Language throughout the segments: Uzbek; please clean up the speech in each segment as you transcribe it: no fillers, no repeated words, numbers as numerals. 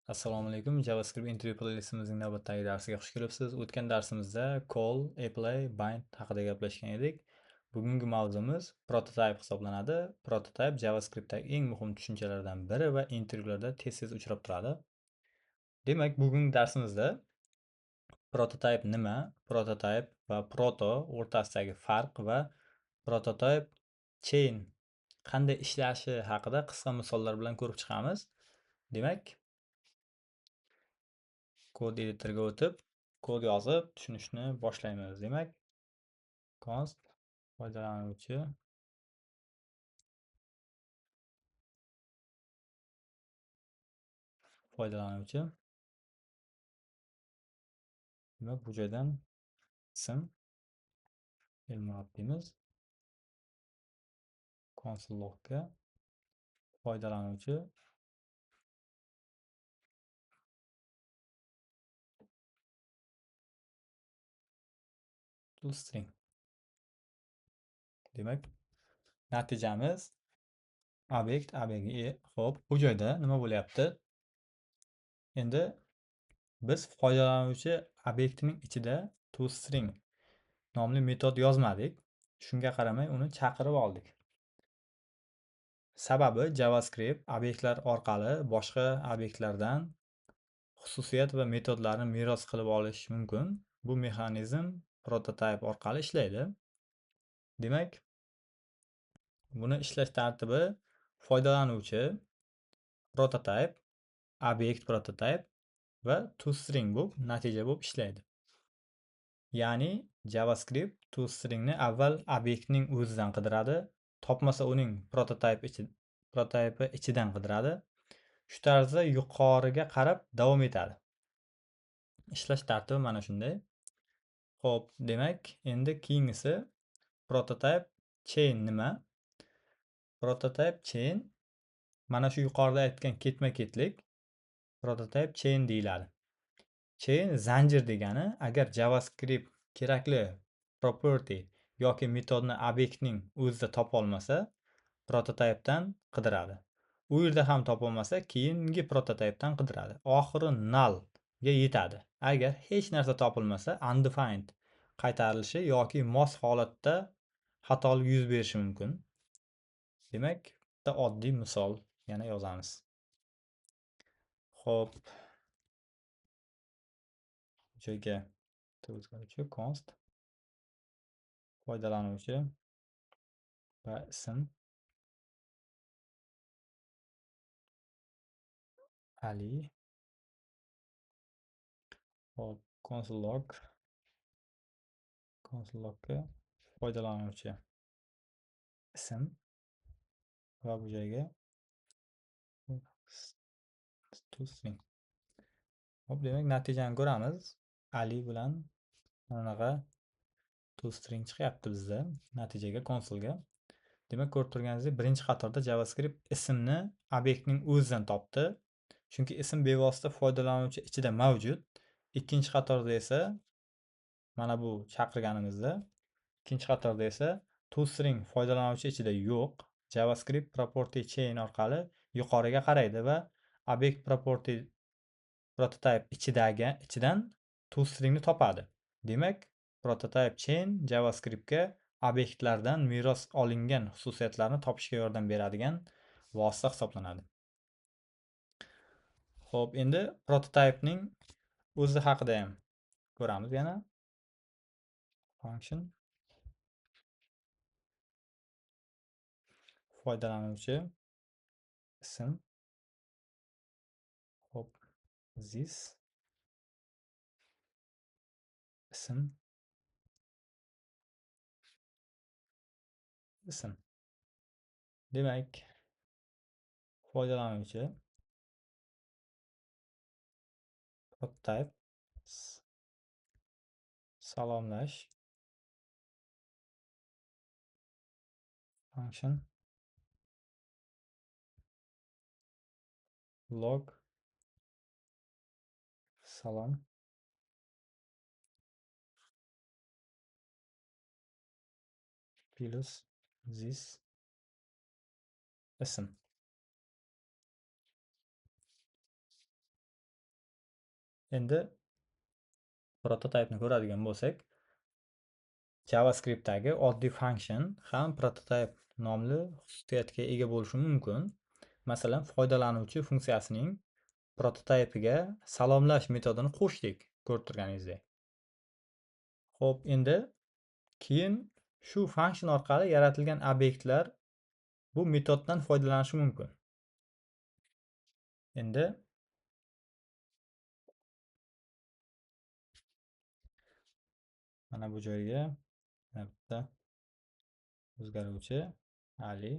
Assalomu alaykum. JavaScript intervyu playlistimizning navbatdagi darsiga xush kelibsiz. O'tgan darsimizda call, apply, bind haqida gaplashgan edik. Bugungi mavzumiz prototype hisoblanadi. Prototype JavaScriptdagi eng muhim tushunchalardan biri va intervyularda tez-tez uchrab turadi. Demak, bugungi darsimizda prototype nima, prototype va proto o'rtasidagi farq va prototype chain qanday ishlashi haqida qisqa misollar bilan ko'rib chiqamiz. Demak, kod editorga o'tib, kod yozib tushunishni boshlaymiz. Demak, const foydalanuvchi foydalanuvchi demak bu joydan ism Elmurod deymiz. Console logga foydalanuvchi toString. Demak, natijamiz obyekt Xo'p, bu joyda nima bo'lyapti? Endi biz foydalanuvchi obyektining ichida toString nomli metod yozmadik. Shunga qaramay uni chaqirib oldik. Sababi JavaScript obyektlar orqali boshqa obyektlardan xususiyat va metodlarni meros qilib olish mumkin. Bu mexanizm prototype orqali ishlaydi. Demak, buni ishlash tartibi foydalanuvchi prototype, obyekt prototype va toString bo'lib natija bo'lib ishlaydi. Ya'ni JavaScript toStringni avval obyektning o'zidan qidiradi, topmasa uning prototype ichidan qidiradi. Shu tarzda yuqoriga qarab davom etadi. Ishlash tartibi mana shunday. Xo'p, demak, endi keyingisi prototype chain nima? Prototype chain mana shu yuqorida aytgan ketma-ketlik prototype chain deyiladi. Chain zanjir degani, agar JavaScript kerakli property yoki metodni obyektning o'zida topa olmasa, prototypedan qidiradi. U yerda ham topolmasa, keyingi prototypedan qidiradi. Oxiri null ga yetadi. Agar hech narsa topilmasa, undefined qaytarilishi yoki mos holatda xatolik yuz berishi mumkin. Demak, bitta oddiy misol yana yozamiz. Xo'p, joyga o'zgaruvchi const foydalanuvchi va ism Ali. Xo'p, console logga foydalanuvchi ism va bu joyga toString. Hop, demak, natijani ko'ramiz. Ali bilan bunaqa toString chiqyapti bizda natijaga konsolga. Demak, ko'rib turganingizdek, birinchi qatorda JavaScript ismni obyektning o'zidan topdi. Chunki ism bevosita foydalanuvchi ichida mavjud. Ikkinchi qatorda esa mana bu chaqirganimizda, ikkinchi qatorda esa toString foydalanuvchi ichida yo'q. JavaScript property chain orqali yuqoriga qaraydi va obyekt prototype ichidan toStringni topadi. Demak, prototype chain JavaScriptga obyektlardan meros olingan xususiyatlarni topishga yordam beradigan vosita hisoblanadi. Xo'p, endi prototypening o'zi haqida ham ko'ramiz yana. Function foydalanuvchi ism. Xo'p, this ism Demak, foydalanuvchi prototype salomlash function log salom plus this ism. Endi prototypni ko'radigan bo'lsak, JavaScript'dagi oddiy function ham prototype nomli xususiyatga ega bo'lishi mumkin. Masalan, foydalanuvchi funksiyasining prototipiga salomlash metodini qo'shdik, ko'rib turganingizdek. Xo'p, endi keyin shu function orqali yaratilgan obyektlar bu metoddan foydalanishi mumkin. Endi mana bu joyga bitta o'zgaruvchi ali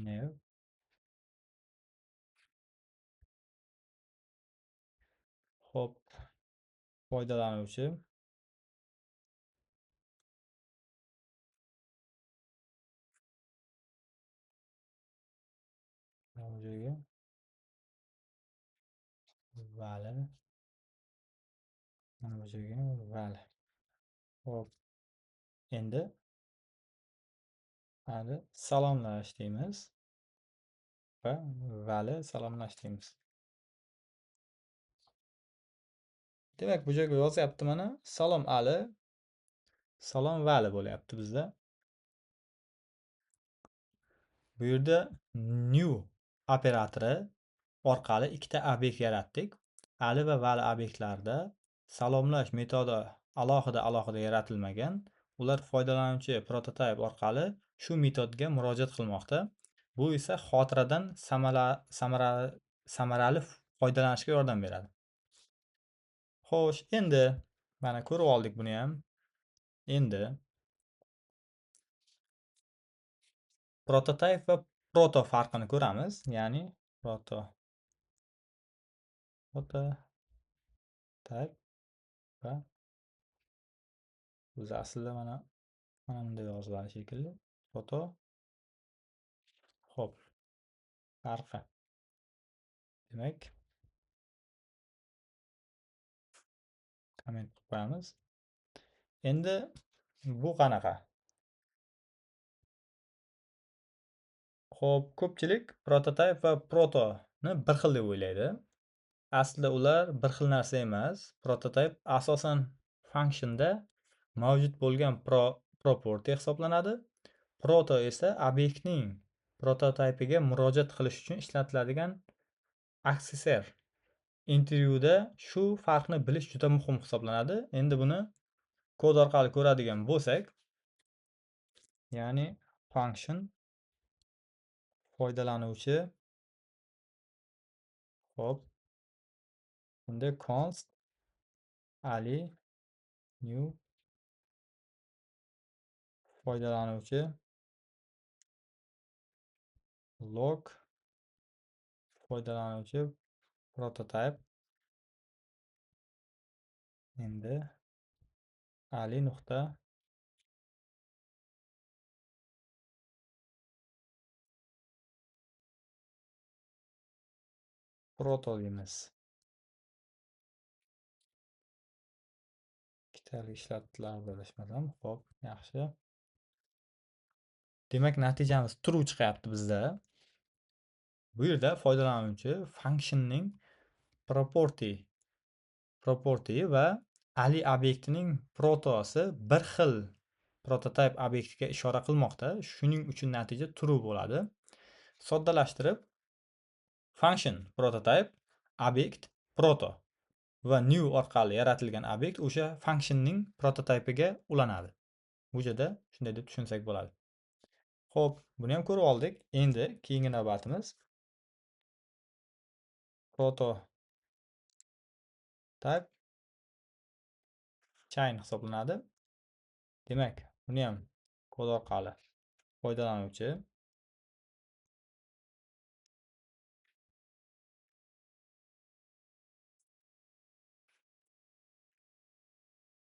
new hop foydalanuvchi mana bu joyga vali mana bu joyga vali. Hop, endi mana salomlash deymiz va vali salomlash deymiz. Demak, bu joyga yozyapti mana salom Ali, salom vali bo'lyapti bizda. Bu yerda new operatori orqali ikkita obyekt yaratdik. Ali va vali obyektlarida salomlash metodi alohida yaratilmagan. Ular foydalanuvchi prototyp orqali shu metodga murojaat qilmoqda. Bu esa xotiradan samarali foydalanishga yordam beradi. Xo'sh, endi mana ko'rib oldik buni ham. Endi prototype va proto farqini ko'ramiz. Ya'ni prototype va o'zi aslida mana bunday yoziladi shekilli. Proto. Xo'p, farqi. Demak, komment qilib qo'yamiz. Endi bu qanaqa? Xo'p, ko'pchilik prototype va protoni bir xil deb o'ylaydi. Aslida ular bir xil narsa emas. Prototype asosan functionda mavjud bo'lgan property hisoblanadi. Proto esa obyektning prototipiga murojaat qilish uchun ishlatiladigan aksessuar. Intervyuda shu farqni bilish juda muhim hisoblanadi. Endi buni kod orqali ko'radigan bo'lsak, ya'ni function foydalanuvchi hop unda const ali new foydalanuvchi log foydalanuvchi prototype endi ali nuqta proto deymiz. Ikkitalik ishlatdilar adashmasam. Xo'p, yaxshi. Demak, natijamiz true chiqyapti bizda. Bu yerda foydalanuvchi functionning property va ali obyektining protosi bir xil prototype obyektiga ishora qilmoqda. Shuning uchun natija true bo'ladi. Soddalashtirib, function prototype obyekt proto va new orqali yaratilgan obyekt o'sha functionning prototipiga ulanadi. Bu yerda shunday deb tushunsak bo'ladi. Xo'p, buni ham ko'rib oldik. Endi keyingi navbatimiz prototype chain hisoblanadi. Demak, buni ham kod orqali foydalanuvchi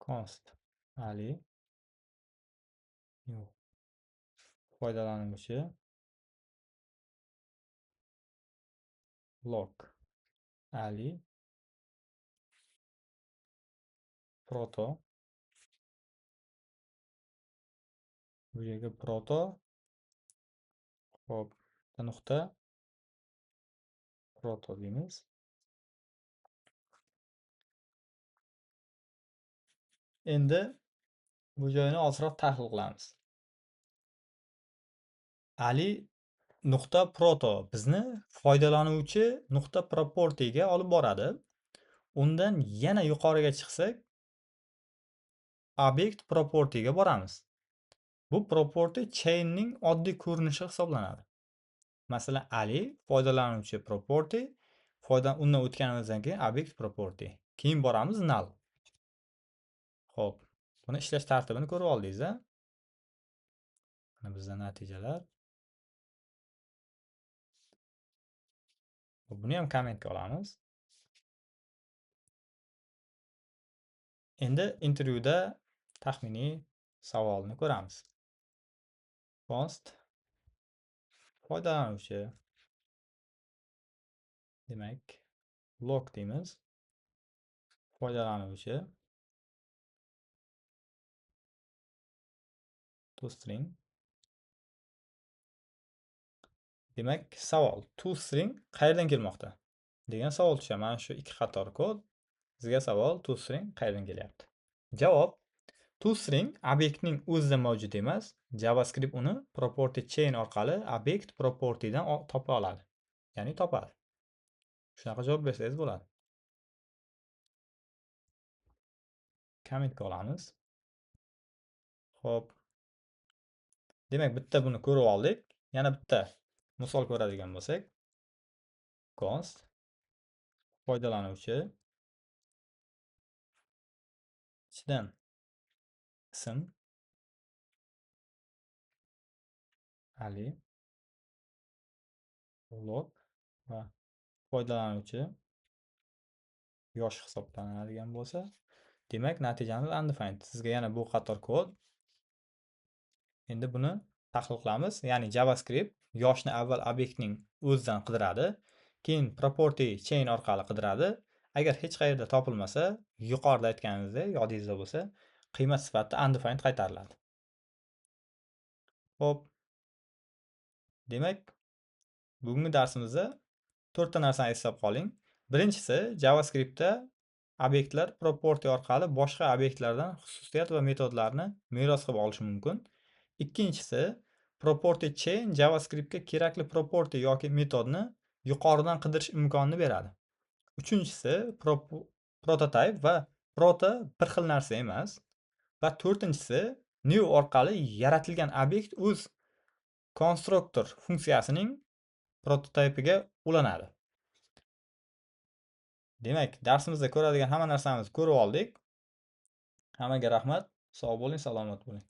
const ali new foydalanuvchi log ali proto bu yerga proto hop nuqta proto deymiz. Endi bu joyini ozroq tahlil qilamiz. Ali nuqta proto bizni foydalanuvchi nuqta property'ga olib boradi. Undan yana yuqoriga chiqsak, obyekt property'ga boramiz. Bu property chain'ning oddiy ko'rinishi hisoblanadi. Masalan, Ali foydalanuvchi property, undan o'tganimizdan keyin obyekt property. Keyin boramiz null. Xo'p, buni ishlash tartibini ko'rib oldingiz-a? Mana bizda natijalar. Buni ham kommentga olamiz. Endi intervyuda taxminiy savolni ko'ramiz. Post foydalanuvchi, demak, log deymiz. Foydalanuvchi toString. Demak, savol toString qayerdan kelmoqda degan savol tushadi. Mana shu ikki qator kod. Sizga savol toString qayerdan kelyapti? Javob: toString obyektning o'zida mavjud emas. JavaScript uni property chain orqali obyekt property'dan topa oladi. Ya'ni topadi. Shunaqa javob bersangiz bo'ladi. Kommentga olamiz. Xo'p. Demak, bitta buni ko'rib oldik. Yana bitta misol ko'radigan bo'lsak, const foydalanuvchi ichidan ism Ali log va foydalanuvchi yosh hisoblanadigan bo'lsa, demak natijamiz undefined. Sizga yana bu qator kod. Endi buni tahlil qilamiz. Ya'ni JavaScript yoshni avval obyektning o'zidan qidiradi, keyin property chain orqali qidiradi. Agar hech qayerda topilmasa, yuqorida aytganimizdek, yodingizda bo'lsa, qiymat sifatida undefined qaytariladi. Xo'p. Demak, bugungi darsimizda 4 ta narsani eslab qoling. Birinchisi, JavaScriptda obyektlar property orqali boshqa obyektlardan xususiyat va metodlarni meros qilib olishi mumkin. Ikkinchisi, property chain JavaScriptga kerakli property yoki metodni yuqoridan qidirish imkonini beradi. Uchinchisi, prototype va proto bir xil narsa emas. Va to'rtinchisi, new orqali yaratilgan obyekt o'z konstruktor funksiyasining prototipiga ulanadi. Demak, darsimizda ko'radigan hamma narsamizni ko'rib oldik. Hammaga rahmat. Sog' bo'ling, salomat bo'ling.